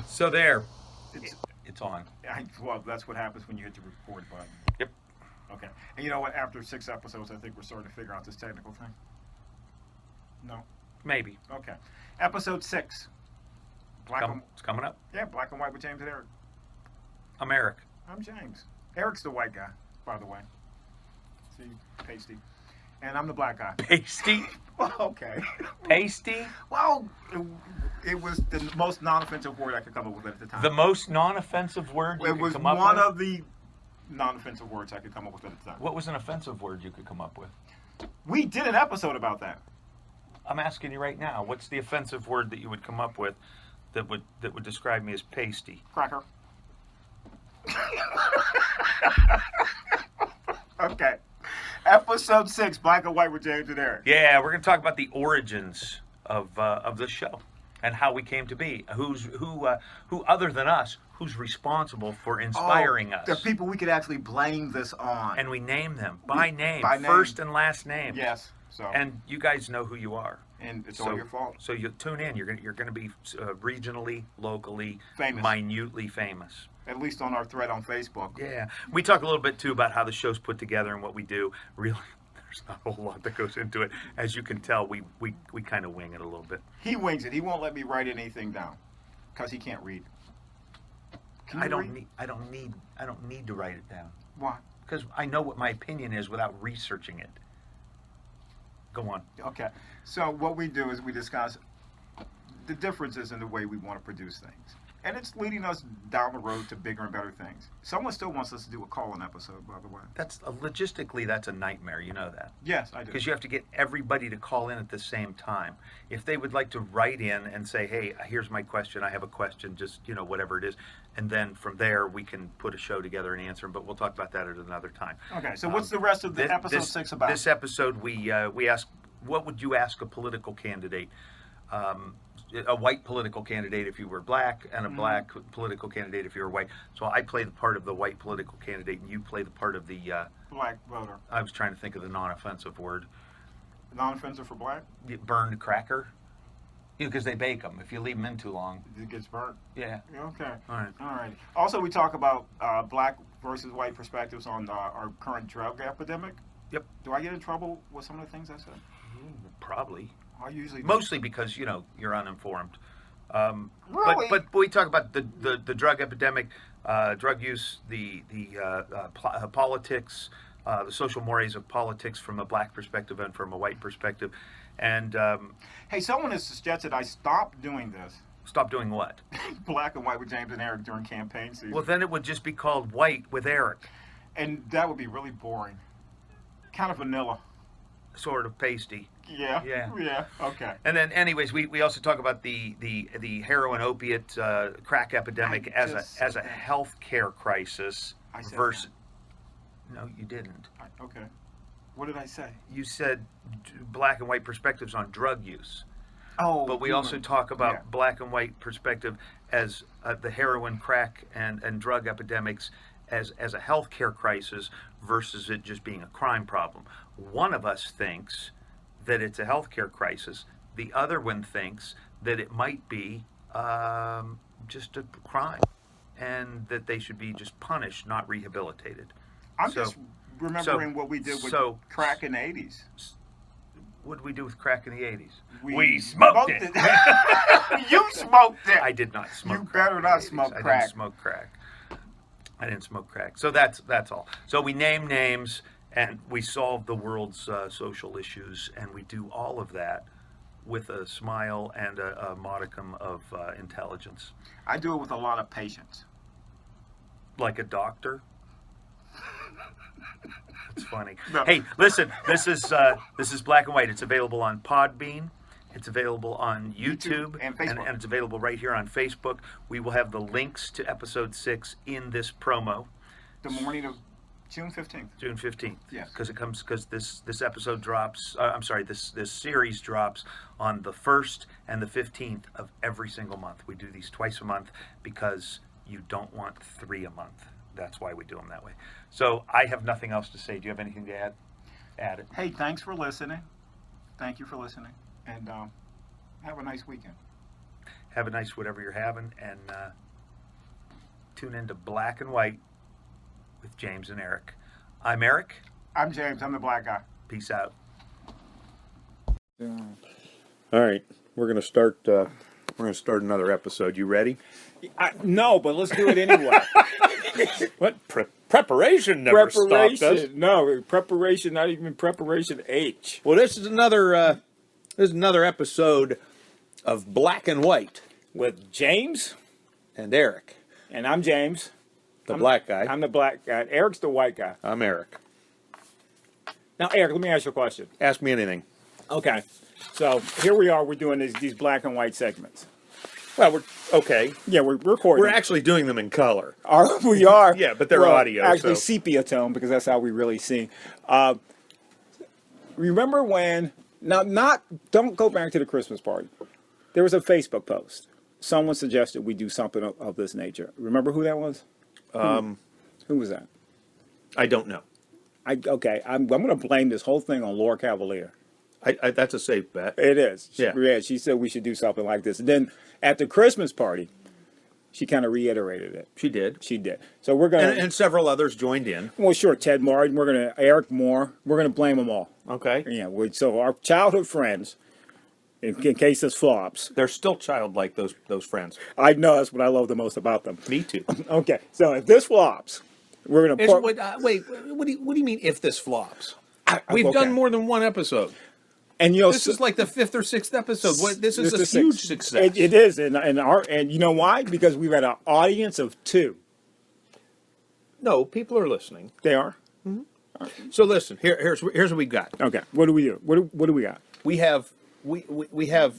So there, It's it's on. well, that's what happens when you hit the record button. Yep. Okay. And you know what? After 6 episodes, I think we're starting to figure out this technical thing. No. Maybe. Okay. Episode 6. It's coming up. Yeah, Black and White with James and Eric. I'm Eric. I'm James. Eric's the white guy, by the way. See, pasty. And I'm the black guy. Pasty? Well, okay. Pasty? Well, it was the most non-offensive word I could come up with at the time. The most non-offensive word you it could was come up one with? of the non-offensive words I could come up with at the time. What was an offensive word you could come up with? We did an episode about that. I'm asking you right now. What's the offensive word that you would come up with that would describe me as pasty? Cracker. Okay. Episode 6, Black and White with James and Eric. Yeah, we're going to talk about the origins of the show and how we came to be. Who other than us, who's responsible for inspiring us? The people we could actually blame this on. And we name them by name, By name. first and last name. Yes. So. And you guys know who you are. And it's all your fault. So you tune in. You're gonna be regionally, locally, famous, minutely famous. At least on our thread on Facebook. Yeah, we talk a little bit too about how the show's put together and what we do. Really, there's not a whole lot that goes into it. As you can tell, we kind of wing it a little bit. He wings it. He won't let me write anything down because he can't read. I don't need to write it down. Why? Because I know what my opinion is without researching it. Go on. Okay. So what we do is we discuss the differences in the way we want to produce things. And it's leading us down the road to bigger and better things. Someone still wants us to do a call-in episode, by the way. That's logistically, that's a nightmare. You know that. Yes, I do. Because you have to get everybody to call in at the same time. If they would like to write in and say, hey, here's my question, I have a question, just, whatever it is. And then from there, we can put a show together and answer them. But we'll talk about that at another time. Okay, so what's the rest of the episode 6 about? This episode, we ask, what would you ask a political candidate? A white political candidate if you were black, and a black political candidate if you were white. So I play the part of the white political candidate, and you play the part of the black voter. I was trying to think of the non-offensive word. Non-offensive for black? Burned cracker. Because they bake them. If you leave them in too long, it gets burnt. Yeah. Okay. All right. All right. Also, we talk about black versus white perspectives on our current drug epidemic. Yep. Do I get in trouble with some of the things I said? Probably. I usually do. Mostly because you're uninformed. Really? But we talk about the drug epidemic, drug use, the politics, the social mores of politics from a black perspective and from a white perspective, and hey, someone has suggested I stop doing this. Stop doing what? Black and White with James and Eric during campaign season. Well, then it would just be called White with Eric. And that would be really boring. Kind of vanilla. Sort of pasty. Yeah. Okay. And then, anyways, we also talk about the heroin opiate crack epidemic as a healthcare crisis versus. No, you didn't. Okay. What did I say? You said black and white perspectives on drug use. Oh. But we also talk about black and white perspective as the heroin, crack, and drug epidemics as a healthcare crisis versus it just being a crime problem. One of us thinks that it's a healthcare crisis. The other one thinks that it might be just a crime and that they should be just punished, not rehabilitated. I'm just remembering what we did with crack in the 80s. What did we do with crack in the 80s? We smoked it. You smoked it. I did not smoke you crack. You better not smoke crack. I didn't smoke crack. I didn't smoke crack. So that's all. So we name names and we solve the world's social issues, and we do all of that with a smile and a modicum of intelligence. I do it with a lot of patience. Like a doctor? It's funny. No. Hey, listen, this is Black and White. It's available on Podbean. It's available on YouTube and Facebook. And it's available right here on Facebook. We will have the links to episode 6 in this promo. The morning of June 15th. June 15th. Yes. Because this episode drops, this series drops on the 1st and the 15th of every single month. We do these twice a month because you don't want 3 a month. That's why we do them that way. So I have nothing else to say. Do you have anything to add? Add it. Hey, thanks for listening. Thank you for listening. And have a nice weekend. have a nice whatever you're having, and tune into Black and White with James and Eric. I'm Eric. I'm James. I'm the black guy. Peace out. All right, we're gonna start. We're gonna start another episode. You ready? No, but let's do it anyway. What preparation never stopped us. No, preparation, not even preparation H. Well, this is another episode of Black and White With James, and Eric, and I'm James. the black guy. I'm the black guy. Eric's the white guy. I'm Eric. Now, Eric, let me ask you a question. Ask me anything. Okay, so here we are. We're doing these black and white segments. Well, we're okay. Yeah, we're recording. We're actually doing them in color. We are. Yeah, but they're audio, Actually, so. sepia tone, because that's how we really see. Remember when? Now, don't go back to the Christmas party. There was a Facebook post. Someone suggested we do something of this nature. Remember who that was? Who was that? I don't know. I'm going to blame this whole thing on Laura Cavalier. I that's a safe bet. It is. Yeah. She said we should do something like this. And then at the Christmas party, she kind of reiterated it. She did. She did. So we're going to... And several others joined in. Well, sure, Ted Martin. Eric Moore. We're going to blame them all. Okay. Yeah. So our childhood friends, in case this flops. They're still childlike, those friends. I know that's what I love the most about them. Me too. Okay. So if this flops, we're going to... Wait, what do you mean if this flops? We've okay. done more than one episode. And This is like the 5th or 6th episode. This is a huge success. It is, and you know why? Because we've had an audience of 2. No, people are listening. They are. So listen, here's what we got. Okay. What do we do? What do we got? We have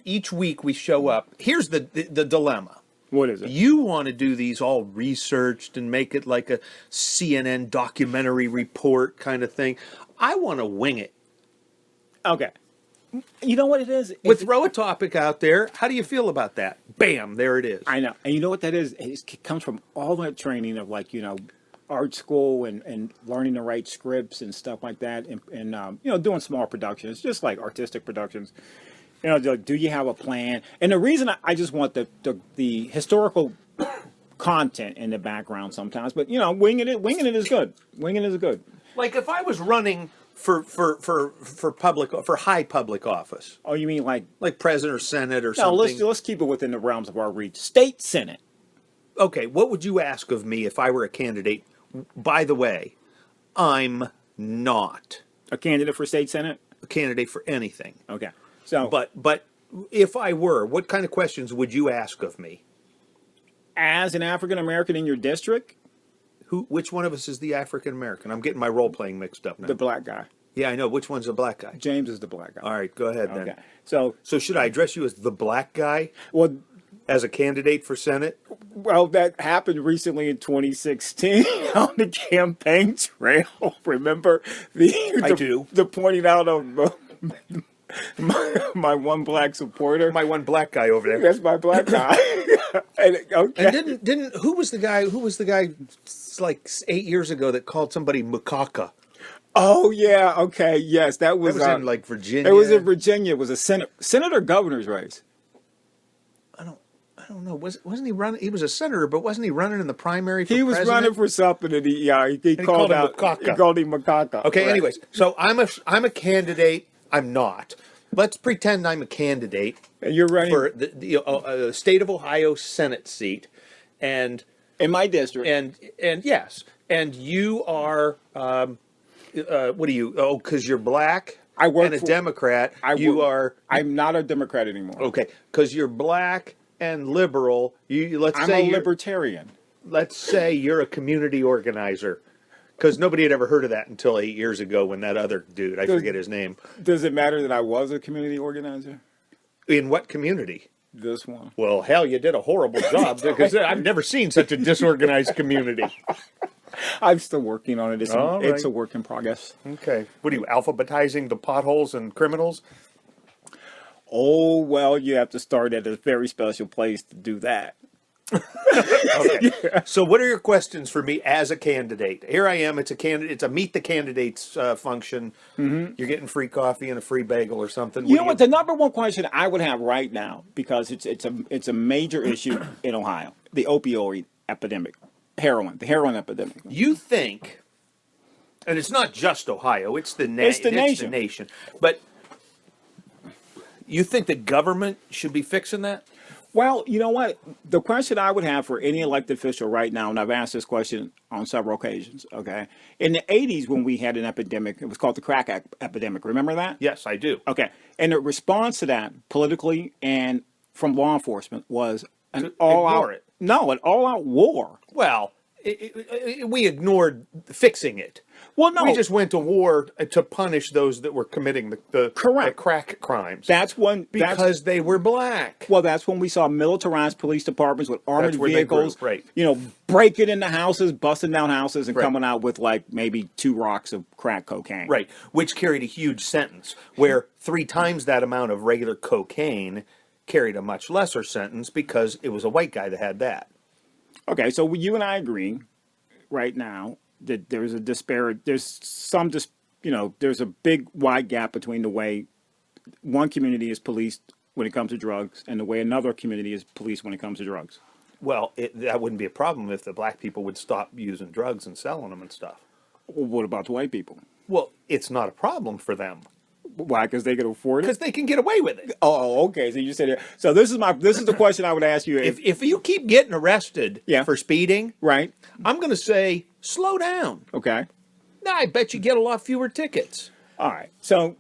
each week we show up. Here's the dilemma. What is it? You want to do these all researched and make it like a CNN documentary report kind of thing. I want to wing it. Okay. You know what it is? Throw a topic out there. How do you feel about that? Bam, there it is. I know. And you know what that is? It comes from all that training of art school and learning to write scripts and stuff like that, and doing small productions, just like artistic productions. Do you have a plan? And the reason I just want the historical content in the background sometimes, but winging it is good. Winging it is good. Like if I was running for high public office. Oh, you mean like president or senate or no? something? Let's keep it within the realms of our reach. State senate. Okay, what would you ask of me if I were a candidate? By the way, I'm not A candidate for state senate. a candidate for anything. Okay. So, But if I were, what kind of questions would you ask of me? as an African American in your district, Which one of us is the African American? I'm getting my role playing mixed up now. the black guy. Yeah, I know. Which one's the black guy? James is the black guy. All right, go ahead then. Okay. So, So should I address you as the black guy well, as a candidate for Senate? that happened recently in 2016 on the campaign trail. Remember I do. The pointing out of my one black supporter. My one black guy over there. That's my black guy. Okay. And didn't who was the guy like 8 years ago that called somebody macaca? Oh yeah. Okay. Yes, that was in like Virginia. It was in Virginia. It was a Senate or governor's race. I don't know. Wasn't he running? He was a senator, but wasn't he running in the primary for He was president? running for something, and he him called out. macaca. He called him macaca. Okay. Right. Anyways, so I'm a candidate. I'm not. Let's pretend I'm a candidate And you're running for the state of Ohio Senate seat, and in my district. and yes, and you are. What are you? Oh, because you're black. I work and a for- Democrat. I'm not a Democrat anymore. Okay, because you're black and liberal. Let's I'm say a you're- libertarian. Let's say you're a community organizer, because nobody had ever heard of that until 8 years ago when that other dude, I forget his name. Does it matter that I was a community organizer? In what community? This one. Well, hell, you did a horrible job, because I've never seen such a disorganized community. I'm still working on it. It's All a right. work in progress. Okay. What are you, alphabetizing the potholes and criminals? Oh, well, you have to start at a very special place to do that. Okay. So, what are your questions for me as a candidate? Here I am. It's a candidate. It's a meet the candidates function. You're getting free coffee and a free bagel or something. You know what? The number one question I would have right now, because it's a major issue in Ohio, the opioid epidemic, the heroin epidemic. You think, and it's not just Ohio. It's the It's the nation. nation. But you think the government should be fixing that? Well, you know what? The question I would have for any elected official right now, and I've asked this question on several occasions, okay? In the 80s, when we had an epidemic, it was called the crack epidemic. Remember that? Yes, I do. Okay. And the response to that, politically and from law enforcement, was an To all-out... ignore it. No, an all-out war. Well, we ignored fixing it. Well, no. We just went to war to punish those that were committing the crack crimes. That's when... Because they were black. Well, that's when we saw militarized police departments with armored That's when they grew, vehicles, right. you know, breaking into houses, busting down houses, and Right. coming out with like maybe 2 rocks of crack cocaine. Right, which carried a huge sentence, where 3 times that amount of regular cocaine carried a much lesser sentence because it was a white guy that had that. Okay, so you and I agree right now that there's a disparate, there's a big wide gap between the way one community is policed when it comes to drugs and the way another community is policed when it comes to drugs. Well, that wouldn't be a problem if the black people would stop using drugs and selling them and stuff. Well, what about the white people? Well, it's not a problem for them Why? Because they can afford it? because they can get away with it. Oh, okay. So you said it. So this is the question I would ask you. If you keep getting arrested Yeah. for speeding, Right. I'm going to say slow down. Okay. I bet you get a lot fewer tickets. All right. So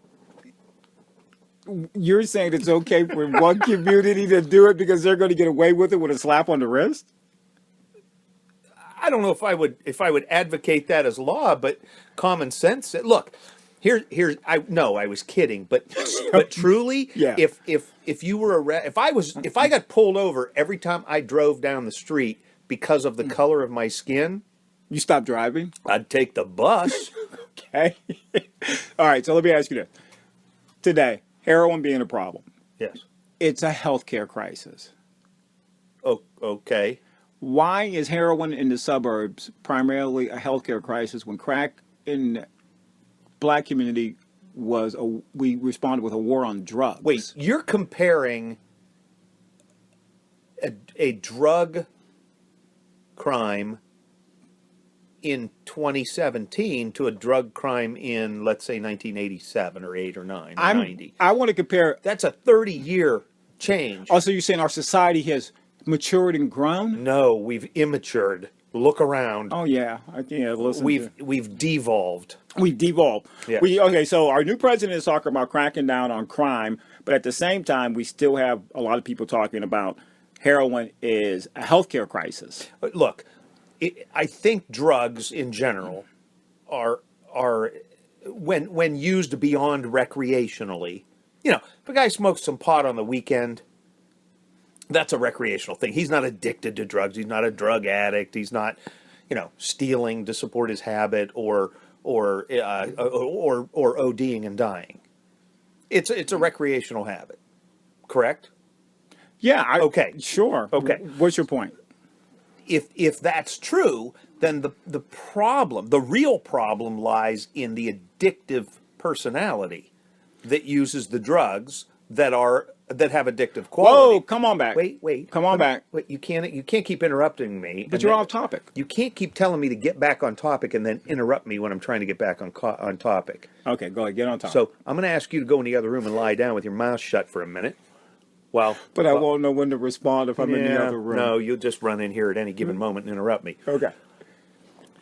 you're saying it's okay for one community to do it because they're going to get away with it with a slap on the wrist? I don't know if I would advocate that as law, but common sense. Look, I was kidding, but truly, Yeah. if you were if I got pulled over every time I drove down the street because of the color of my skin, You stop driving? I'd take the bus. Okay. All right. So let me ask you this. Today, heroin being a problem, Yes. it's a healthcare crisis. Oh, okay. Why is heroin in the suburbs primarily a healthcare crisis when crack in the black community we responded with a war on drugs? Wait, you're comparing a drug crime in 2017 to a drug crime in, let's say, 1987 or 8 or 9 or 90. I want to compare. That's a 30-year change. Also, you're saying our society has matured and grown? No, we've immatured. Look around. Oh yeah, listen. We've devolved. We've devolved. Yeah. Okay, so our new president is talking about cracking down on crime, but at the same time, we still have a lot of people talking about heroin is a healthcare crisis. Look, I think drugs in general are when used beyond recreationally. You know, if a guy smokes some pot on the weekend, that's a recreational thing. He's not addicted to drugs. He's not a drug addict. He's not, stealing to support his habit or ODing and dying. It's a recreational habit, correct? Yeah. Okay. Sure. Okay. What's your point? If that's true, then the real problem lies in the addictive personality that uses the drugs that have addictive quality. Whoa! Come on back. Wait. Come on back. Wait, you can't keep interrupting me. But you're off topic. You can't keep telling me to get back on topic and then interrupt me when I'm trying to get back on topic. Okay, go ahead. Get on topic. So I'm going to ask you to go in the other room and lie down with your mouth shut for a minute. But I won't know when to respond if I'm in the other room. No, you'll just run in here at any given moment and interrupt me. Okay.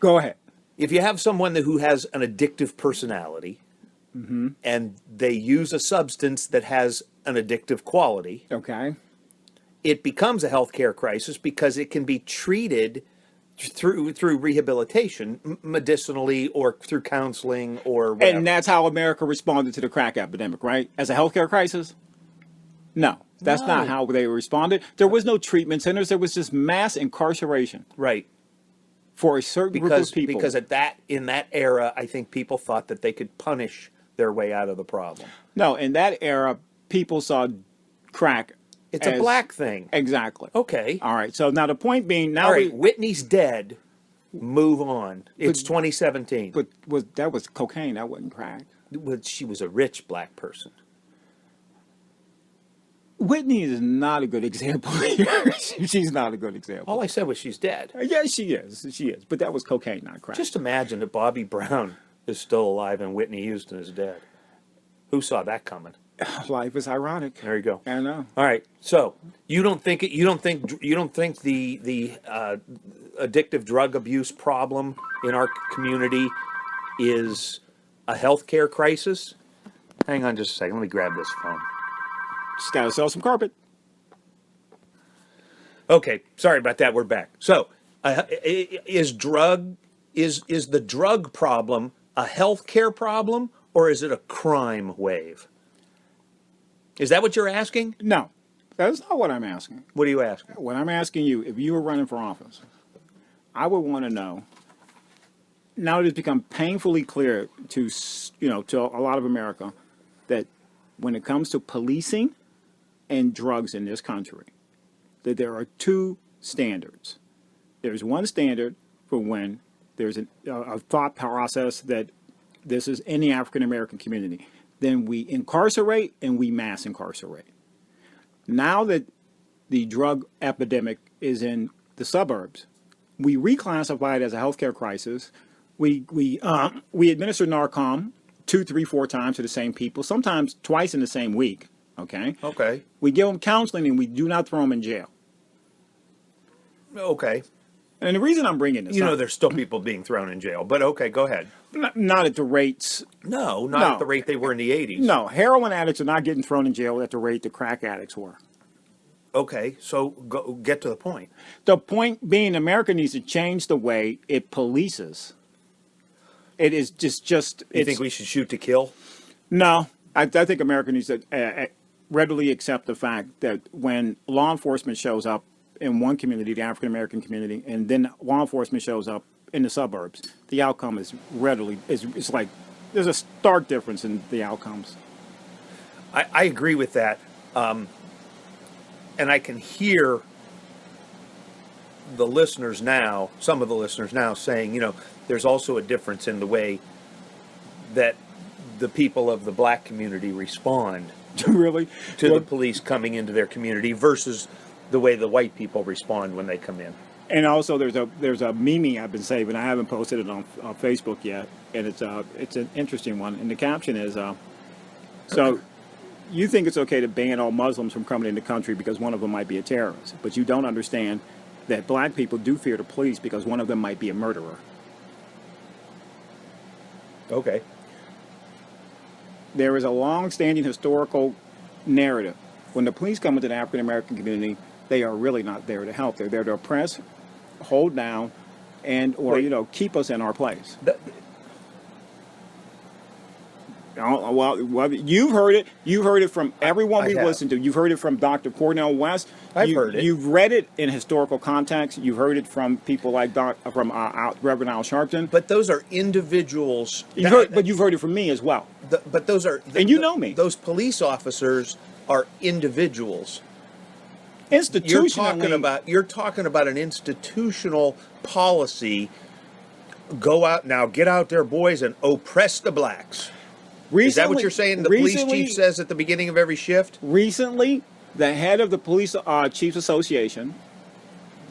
Go ahead. If you have someone who has an addictive personality and they use a substance that has an addictive quality, Okay. it becomes a healthcare crisis because it can be treated through rehabilitation, medicinally or through counseling or whatever. And that's how America responded to the crack epidemic, right? As a healthcare crisis? No, that's not how they responded. There was no treatment centers. There was just mass incarceration Right. for a certain group of people. Because in that era, I think people thought that they could punish their way out of the problem. No, in that era, people saw crack It's a black thing. Exactly. Okay. All right. So now the point being, now All right. Whitney's dead. Move on. It's But- 2017. but that was cocaine. That wasn't crack. She was a rich black person. Whitney is not a good example here. She's not a good example. All I said was she's dead. Yeah, she is. She is. But that was cocaine, not crack. Just imagine that Bobby Brown is still alive and Whitney Houston is dead. Who saw that coming? Life is ironic. There you go. I know. All right. So you don't think the addictive drug abuse problem in our community is a healthcare crisis? Hang on just a second. Let me grab this phone. Just got to sell some carpet. Okay, sorry about that. We're back. So, is the drug problem a healthcare problem or is it a crime wave? Is that what you're asking? No, that's not what I'm asking. What are you asking? What I'm asking you, if you were running for office, I would want to know. Now it has become painfully clear to to a lot of America that when it comes to policing and drugs in this country, that there are two standards. There's one standard for when there's a thought process that this is in the African American community. Then we incarcerate and we mass incarcerate. Now that the drug epidemic is in the suburbs, we reclassify it as a healthcare crisis. We administer Narcom 2, 3, 4 times to the same people, sometimes twice in the same week. Okay. Okay. We give them counseling and we do not throw them in jail. Okay. And the reason I'm bringing this up, There's still people being thrown in jail, but okay, go ahead. not at the rates. No, not No. at the rate they were in the 80s. No, heroin addicts are not getting thrown in jail at the rate the crack addicts were. Okay, so get to the point. The point being, America needs to change the way it polices. It is just. You think we should shoot to kill? No, I think America needs to readily accept the fact that when law enforcement shows up in one community, the African American community, and then law enforcement shows up in the suburbs, the outcome is it's like there's a stark difference in the outcomes. I agree with that. And I can hear the listeners now, some of the listeners now saying, there's also a difference in the way that the people of the black community respond Really? to the police coming into their community versus the way the white people respond when they come in. And also, there's a meme I've been saving. I haven't posted it on Facebook yet, and it's an interesting one. And the caption is, so you think it's okay to ban all Muslims from coming in the country because one of them might be a terrorist, but you don't understand that black people do fear the police because one of them might be a murderer. Okay. There is a long-standing historical narrative. When the police come into the African American community, they are really not there to help. They're there to oppress, hold down, or keep us in our place. Well, you've heard it. You've heard it from everyone we've listened to. You've heard it from Dr. Cornel West. I've heard it. You've read it in historical context. You've heard it from people like Reverend Al Sharpton. But those are individuals. But you've heard it from me as well. But those are... And you know me. Those police officers are individuals. Institutionally... You're talking about an institutional policy. Go out now, get out there, boys, and oppress the blacks. Is that what you're saying? The police chief says at the beginning of every shift? Recently, the head of the Police Chiefs Association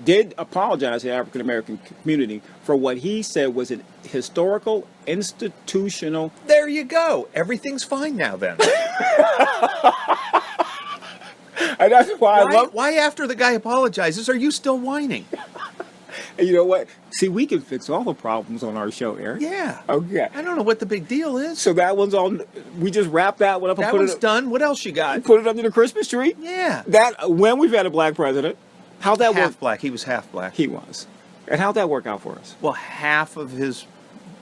did apologize to the African American community for what he said was an historical, institutional... There you go. Everything's fine now then. And that's why Why after the guy apologizes are you still whining? You know what? See, we can fix all the problems on our show, Eric. Yeah. Okay. I don't know what the big deal is. So that one's on. We just wrap that one up and That put one's it done. What else you got? put it under the Christmas tree. Yeah. That when we've had a black president, how'd that Half work? black. He was half black. He was, and how'd that work out for us? Well, half of his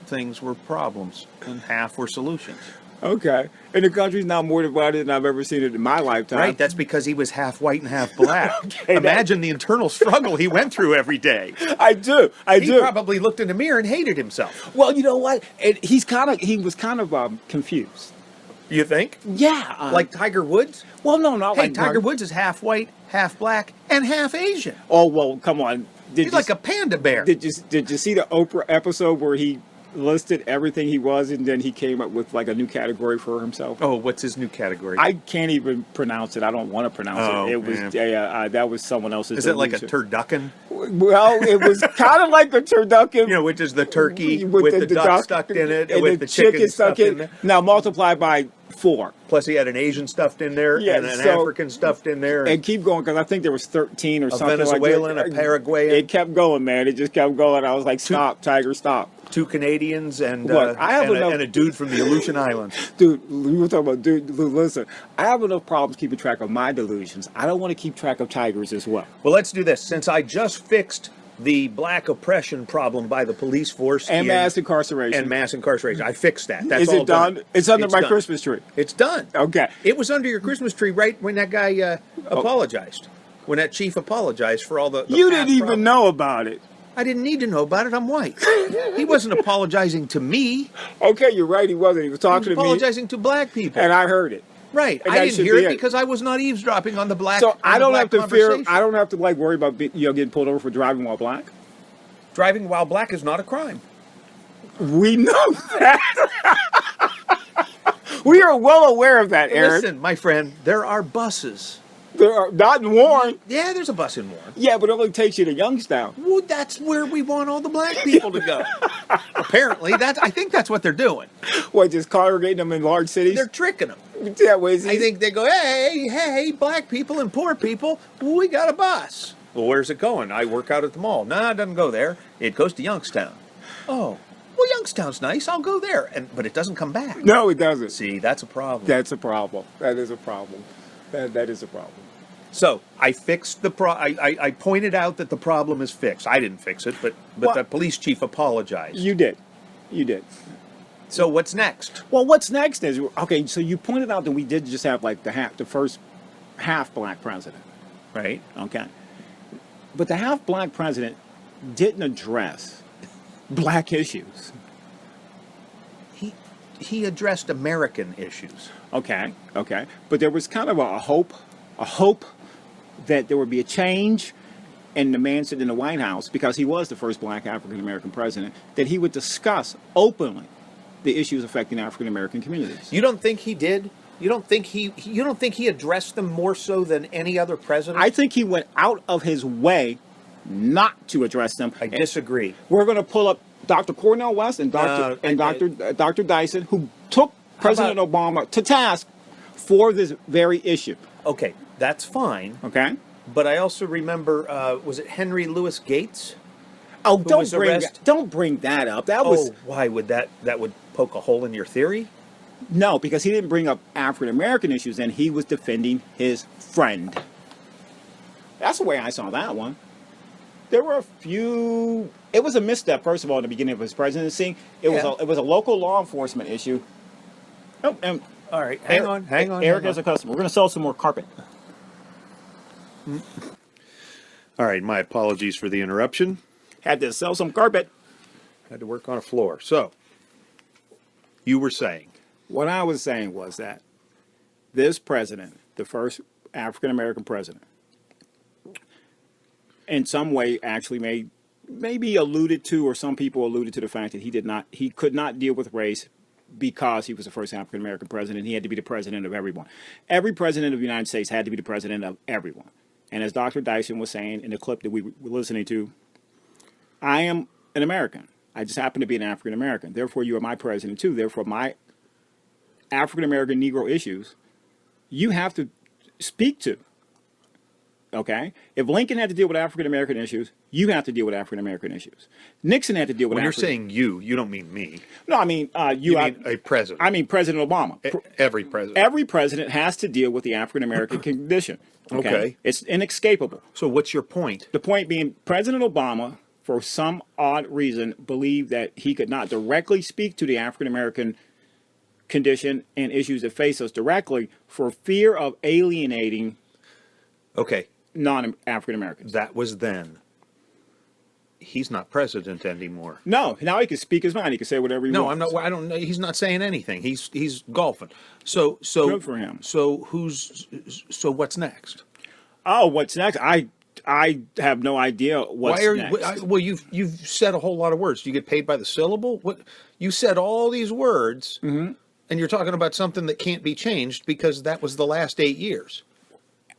things were problems and half were solutions. Okay. And the country's now more divided than I've ever seen it in my lifetime. Right, that's because he was half white and half black. Imagine the internal struggle he went through every day. I do. He probably looked in the mirror and hated himself. Well, you know what? And he was kind of confused. You think? Yeah. Like Tiger Woods? well, no, not Hey, like Tiger Woods is half white, half black, and half Asian. Oh well, come on. Did He's you, like a panda bear. did you see the Oprah episode where he listed everything he was and then he came up with like a new category for himself? Oh, what's his new category? I can't even pronounce it. I don't want to pronounce Oh, it. It was that was someone else's. Is it like a delusion. turducken? Well, it was kind of like a turducken. You know, which is the turkey with the duck stuck in it, and with the chicken stuck in there. Now multiply by 4. Plus, he had an Asian stuffed in there Yeah, and an so- African stuffed in there. And keep going because I think there was 13 or something Venezuelan, like a that. Paraguayan. It kept going, man. It just kept going. I was like, stop, Tiger, stop. 2 Canadians and, Look, I have enough- and a dude from the Aleutian Islands. Dude, we were talking about, dude, listen, I have enough problems keeping track of my delusions. I don't want to keep track of Tigers as well. Well, let's do this. Since I just fixed the black oppression problem by the police force And mass incarceration. and mass incarceration, I fixed that. That's Is all it done? It's under my done. Christmas tree. It's done. Okay. It was under your Christmas tree right when that guy apologized. When that chief apologized for all the You past didn't even problems. know about it. I didn't need to know about it. I'm white. He wasn't apologizing to me. Okay, you're right. He wasn't. He was He talking was to me, apologizing to black people. and I heard it. Right. And I that didn't should hear be it it. because I was not eavesdropping on the black. So on I the don't black have to fear. conversation. I don't have to like worry about getting pulled over for driving while black. Driving while black is not a crime. We know that. We are well aware of that, Aaron. Listen, my friend, there are buses. There are not in Warren. Yeah, there's a bus in Warren. Yeah, but it only takes you to Youngstown. Well, that's where we want all the black people to go. Apparently, I think that's what they're doing. What, just congregating them in large cities? They're tricking them. Yeah, well, it's I think they go, hey, black people and poor people, we got a bus. Well, where's it going? I work out at the mall. Nah, it doesn't go there. It goes to Youngstown. Oh, well, Youngstown's nice. I'll go there. But it doesn't come back. No, it doesn't. See, that's a problem. That's a problem. That is a problem. That is a problem. So I fixed the I pointed out that the problem is fixed. I didn't fix it, but Well- the police chief apologized. You did. You did. So what's next? Well, what's next is, okay, so you pointed out that we did just have like the first half black president. Right? Okay. But the half black president didn't address black issues. He addressed American issues. Okay. Okay. But there was kind of a hope that there would be a change in the man sitting in the White House, because he was the first black African American president, that he would discuss openly the issues affecting African American communities. You don't think he did? You don't think he addressed them more so than any other president? I think he went out of his way not to address them. I disagree. We're going to pull up Dr. Cornel West and Dr. Dyson, who took President Obama to task for this very issue. Okay, that's fine. Okay. But I also remember, was it Henry Louis Gates? Oh, was arrested? don't bring that up. That was Why would that would poke a hole in your theory? no, because he didn't bring up African American issues, and he was defending his friend. That's the way I saw that one. There were a few. It was a misstep, first of all, in the beginning of his presidency. It was a local law enforcement issue. Oh, and All right, hang on. Eric has a customer. We're going to sell some more carpet. All right, my apologies for the interruption. Had to sell some carpet. Had to work on a floor. So, you were saying. What I was saying was that this president, the first African American president, in some way actually maybe alluded to, or some people alluded to the fact that he could not deal with race because he was the first African American president. He had to be the president of everyone. Every president of the United States had to be the president of everyone. And as Dr. Dyson was saying in the clip that we were listening to, I am an American. I just happen to be an African American. Therefore, you are my president too. Therefore, my African American Negro issues, you have to speak to. Okay? If Lincoln had to deal with African American issues, you have to deal with African American issues. Nixon had to deal with When you're saying you don't mean me. No, I mean You mean a president. I mean President Obama. Every president. Every president has to deal with the African American condition. Okay. It's inescapable. So what's your point? The point being, President Obama, for some odd reason, believed that he could not directly speak to the African American condition and issues that face us directly for fear of alienating Okay. non-African Americans. That was then. He's not president anymore. No, now he can speak his mind. He can say whatever he No, wants. I'm not. I don't know. He's not saying anything. He's golfing. So Good for him. So what's next? Oh, what's next? I have no idea what's Why are next. you? Well, you've said a whole lot of words. Do you get paid by the syllable? What you said all these words, and you're talking about something that can't be changed because that was the last 8 years.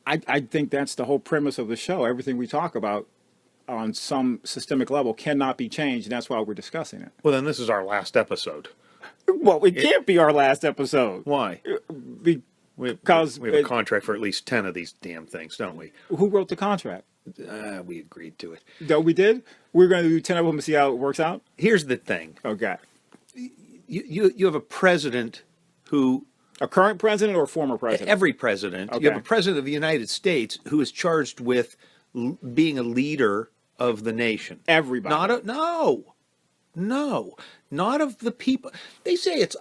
I think that's the whole premise of the show. Everything we talk about on some systemic level cannot be changed, and that's why we're discussing it. Well, then this is our last episode. Well, it can't be our last episode. Why? Because we have a contract for at least 10 of these damn things, don't we? who wrote the contract? We agreed to it. No, we did. We're going to do 10 of them and see how it works out. Here's the thing. Okay. You have a president who, A current president or a former president? every president, Okay. you have a president of the United States who is charged with being a leader of the nation. Everybody. Not of the people. They say it's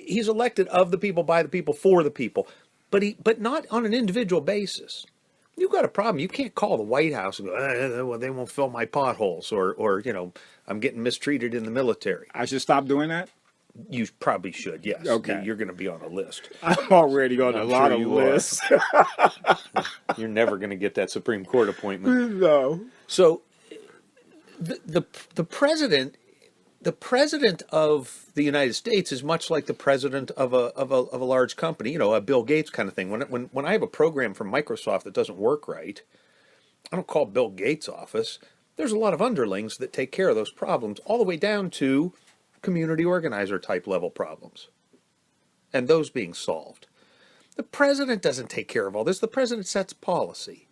he's elected of the people, by the people, for the people, but not on an individual basis. You've got a problem. You can't call the White House and go, well, they won't fill my potholes, or I'm getting mistreated in the military. I should stop doing that? You probably should, yes. Okay. You're going to be on a list. I'm already on a I'm lot sure of you are. lists. You're never going to get that Supreme Court appointment. No. So the president of the United States is much like the president of a large company, a Bill Gates kind of thing. When I have a program from Microsoft that doesn't work right, I don't call Bill Gates' office. There's a lot of underlings that take care of those problems, all the way down to community organizer type level problems, and those being solved. The president doesn't take care of all this. The president sets policy.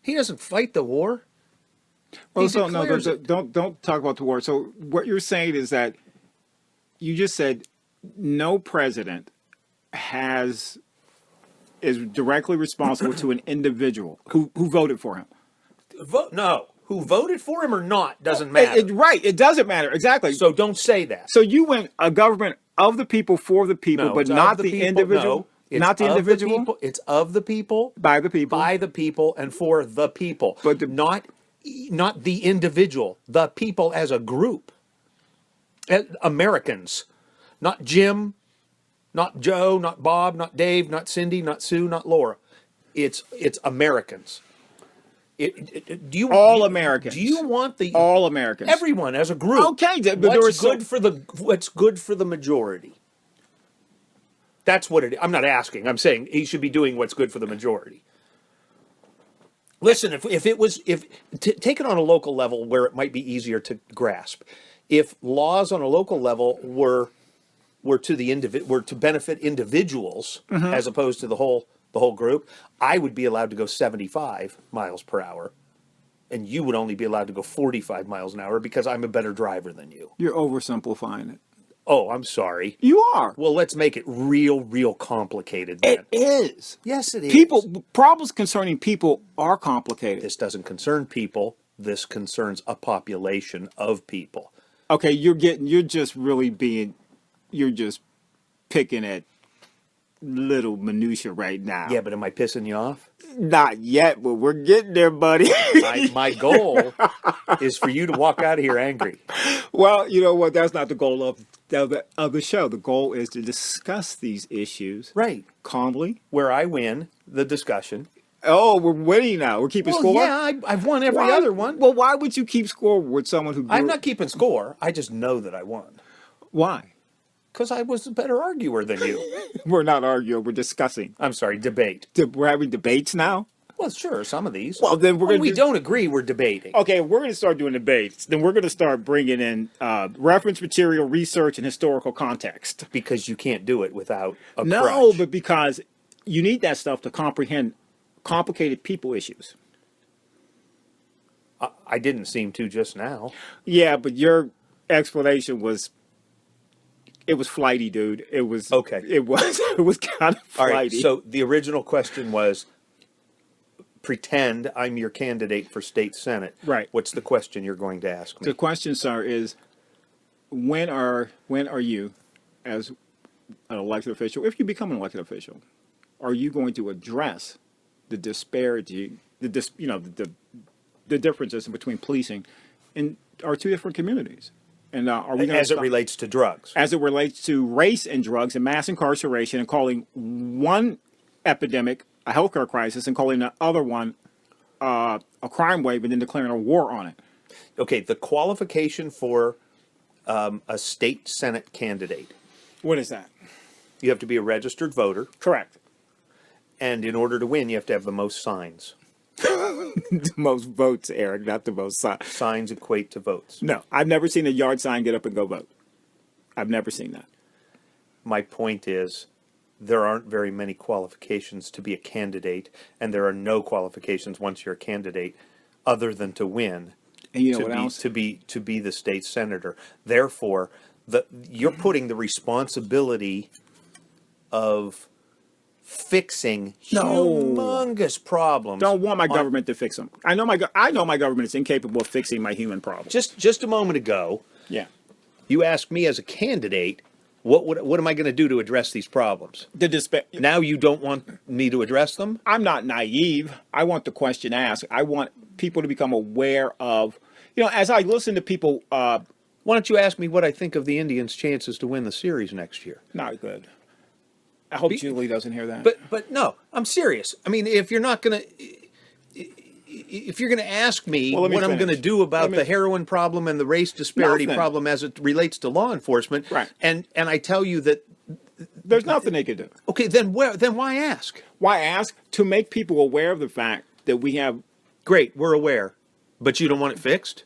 He doesn't fight the war. Well, He so no, declares it. don't talk about the war. So what you're saying is that you just said no president is directly responsible to an individual who voted for him. No, who voted for him or not doesn't matter. Right, it doesn't matter exactly. So don't say that. So you went a government of the people for the people, No, but it's of not the the people. individual. No, it's not the of individual. people. It's of the people, By the people. by the people, and for the people. But not the individual. The people as a group. Americans, not Jim, not Joe, not Bob, not Dave, not Cindy, not Sue, not Laura. It's Americans. All Americans. Do you want all Americans. everyone as a group? Okay, but there what's was what's good for the majority? That's what it is. I'm not asking. I'm saying he should be doing what's good for the majority. Listen, if take it on a local level where it might be easier to grasp. If laws on a local level were to benefit individuals as opposed to the whole group, I would be allowed to go 75 miles per hour, and you would only be allowed to go 45 miles an hour because I'm a better driver than you. You're oversimplifying it. Oh, I'm sorry. You are. Well, let's make it real complicated then. It is. Yes, it is. Problems concerning people are complicated. This doesn't concern people. This concerns a population of people. Okay, you're just picking at little minutia right now. Yeah, but am I pissing you off? Not yet, but we're getting there, buddy. My goal is for you to walk out of here angry. Well, you know what? That's not the goal of the show. The goal is to discuss these issues Right. calmly. Where I win the discussion. Oh, we're winning now. We're keeping Well, score. yeah, I've won every Why- other one. Well, why would you keep score with someone who? I'm not keeping score. I just know that I won. Why? Because I was a better arguer than you. We're not arguing. We're discussing. I'm sorry, debate. We're having debates now. Well, sure, some of these. Well, then we're when gonna we do- don't agree, we're debating. Okay, we're going to start doing debates. Then we're going to start bringing in reference material, research, and historical context. Because you can't do it without a No, crutch. but because you need that stuff to comprehend complicated people issues. I didn't seem to just now. Yeah, but your explanation was flighty, dude. It was Okay. It was kind of All flighty. right, so the original question was, pretend I'm your candidate for state senate. Right. What's the question you're going to ask me? The question, sir, is when are you, as an elected official, if you become an elected official, are you going to address the disparity, the the differences between policing in our two different communities. And are we going As it relates to drugs. as it relates to race and drugs and mass incarceration, and calling one epidemic a healthcare crisis and calling the other one a crime wave, and then declaring a war on it? Okay, the qualification for a state Senate candidate, What is that? you have to be a registered voter, Correct. and in order to win, you have to have the most signs. The most votes, Eric, not the most signs. Signs equate to votes. No, I've never seen a yard sign get up and go vote. I've never seen that. My point is, there aren't very many qualifications to be a candidate, and there are no qualifications once you're a candidate other than to win. And you know to what be else? to be the state senator. Therefore, you're putting the responsibility of fixing No. humongous problems. Don't want my on- government to fix them. I know my government is incapable of fixing my human problems. Just a moment ago, Yeah. you asked me as a candidate, what am I going to do to address these problems? The despair. Now you don't want me to address them? I'm not naive. I want the question asked. I want people to become aware of, as I listen to people, Why don't you ask me what I think of the Indians' chances to win the series next year? not good. I hope Julie doesn't hear that. But no, I'm serious. I mean, if you're going to ask me Well, let me what I'm finish. going to do about the heroin problem and the race disparity Nothing. problem as it relates to law enforcement, Right. and I tell you that, There's nothing they can do. okay, then why ask? Why ask? To make people aware of the fact that we have. Great, we're aware, but you don't want it fixed?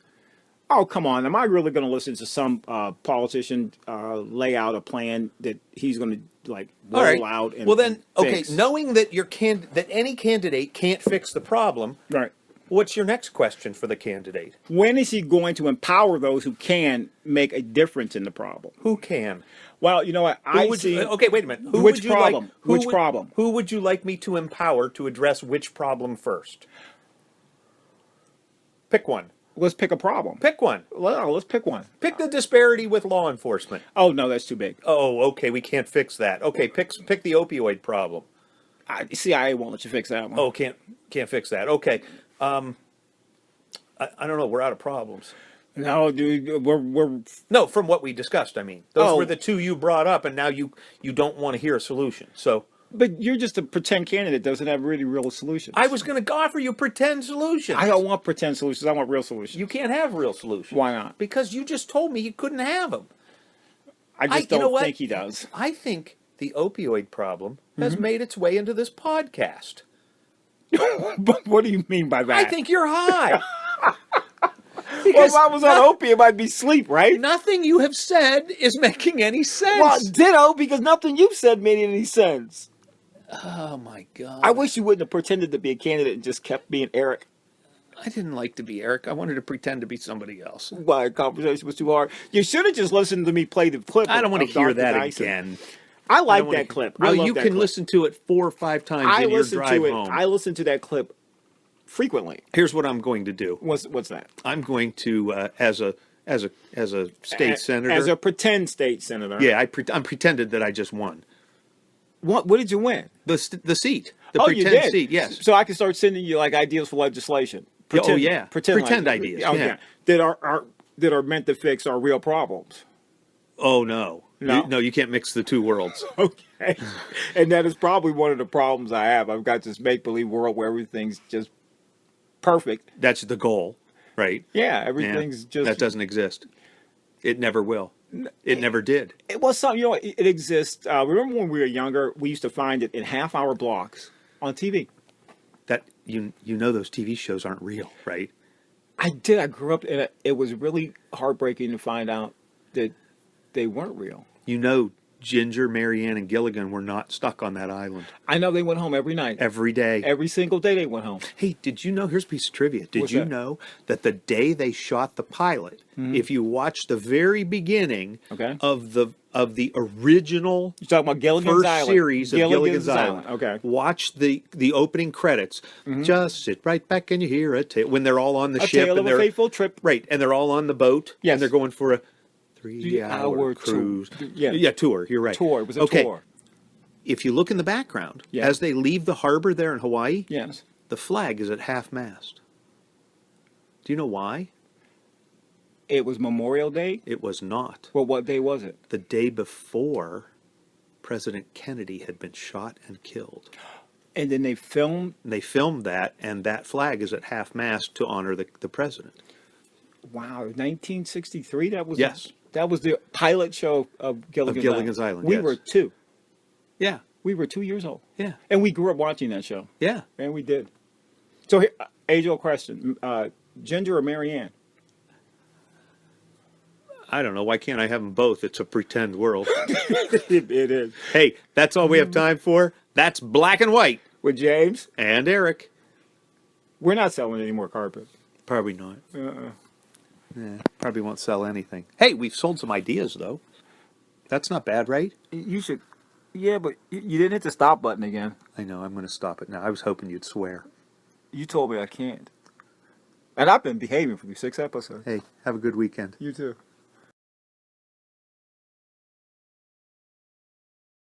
Oh, come on. Am I really going to listen to some politician lay out a plan that he's going to roll All right. out? And Well then, okay, fix? knowing that that any candidate can't fix the problem, Right. what's your next question for the candidate? When is he going to empower those who can make a difference in the problem? Who can? Well, you know what? Okay, wait a minute. Who Which would you problem? Like, who Which would- problem? Who would you like me to empower to address which problem first? Pick one. Let's pick a problem. Pick one. Well, let's pick one. Pick the disparity with law enforcement. Oh, no, that's too big. Oh, okay, we can't fix that. Okay, pick the opioid problem. CIA won't let you fix that one. Oh, can't fix that. Okay. I don't know. We're out of problems. No, dude, we're No, from what we discussed, I mean. Those Oh. were the two you brought up, and now you don't want to hear a solution. So but you're just a pretend candidate that doesn't have really real solutions. I was going to offer you pretend solutions. I don't want pretend solutions. I want real solutions. You can't have real solutions. Why not? Because you just told me you couldn't have them. I just you know don't what? think he does. I think the opioid problem has made its way into this podcast. But what do you mean by that? I think you're high. well, Because if I was on opium, I'd be asleep, right? nothing you have said is making any sense. Well, ditto, because nothing you've said made any sense. Oh my God. I wish you wouldn't have pretended to be a candidate and just kept being Eric. I didn't like to be Eric. I wanted to pretend to be somebody else. Why, conversation was too hard. You should have just listened to me play the clip. I don't want of to hear Dr. that Dyson. again. I like don't wanna that clip. Well, I love you that can clip. listen to it 4 or 5 times I in your listen drive to it. home. I listen to that clip frequently. Here's what I'm going to do. What's that? I'm going to, as a state senator. As a pretend state senator. yeah, I'm pretended that I just won What did you win? the seat. The Oh, you pretend did. seat. Yes. So I can start sending you ideas for legislation. yeah. Pretend ideas, Oh, yeah. That are meant to fix our real problems. Oh no. No. You can't mix the two worlds. Okay. And that is probably one of the problems I have. I've got this make believe world where everything's just perfect. That's the goal, right? Yeah, Yeah. everything's just That doesn't exist. It never will. It never did. It was something, it exists. Remember when we were younger, we used to find it in half-hour blocks on TV. That you know those TV shows aren't real, right? I did. I grew up in it. It was really heartbreaking to find out that they weren't real. You know, Ginger, Marianne, and Gilligan were not stuck on that island I know they went home every night. every day. Every single day they went home. Hey, did you know? Here's a piece of trivia. Did What's you that? know that the day they shot the pilot, if you watch the very beginning Okay. of the original You're talking about Gilligan's first Island. series of Gilligan's Island. Okay. Watch the opening credits. Just sit right back and you hear a tale when they're all on the A ship Tale and of a they're Fateful Trip. right, and they're all on the boat Yes. and they're going for a 3-hour 3-hour cruise. Yeah. Tour. You're right. Tour. It was a okay. tour. If you look in the background, Yeah. as they leave the harbor there in Hawaii, Yes. the flag is at half mast. Do you know why? It was Memorial Day. It was not. Well, what day was it? The day before, President Kennedy had been shot and killed. And then they filmed. They filmed that, and that flag is at half-mast to honor the president. Wow, 1963. That was Yes. That was the pilot show of Gilligan's Island, We yes. were 2. Yeah, We were 2 years old. yeah, And we grew up watching that show. yeah. And we did. So, here, age-old question: Ginger or Marianne? I don't know. Why can't I have them both? It's a pretend world. It is. Hey, that's all we have time for. That's Black and White. With James, And Eric. we're not selling any more carpet. Probably not. Uh-uh. Yeah, probably won't sell anything. Hey, we've sold some ideas, though. That's not bad, right? You should. Yeah, but you didn't hit the stop button again. I know. I'm going to stop it now. I was hoping you'd swear. You told me I can't. And I've been behaving for you 6 episodes. Hey, have a good weekend. You too.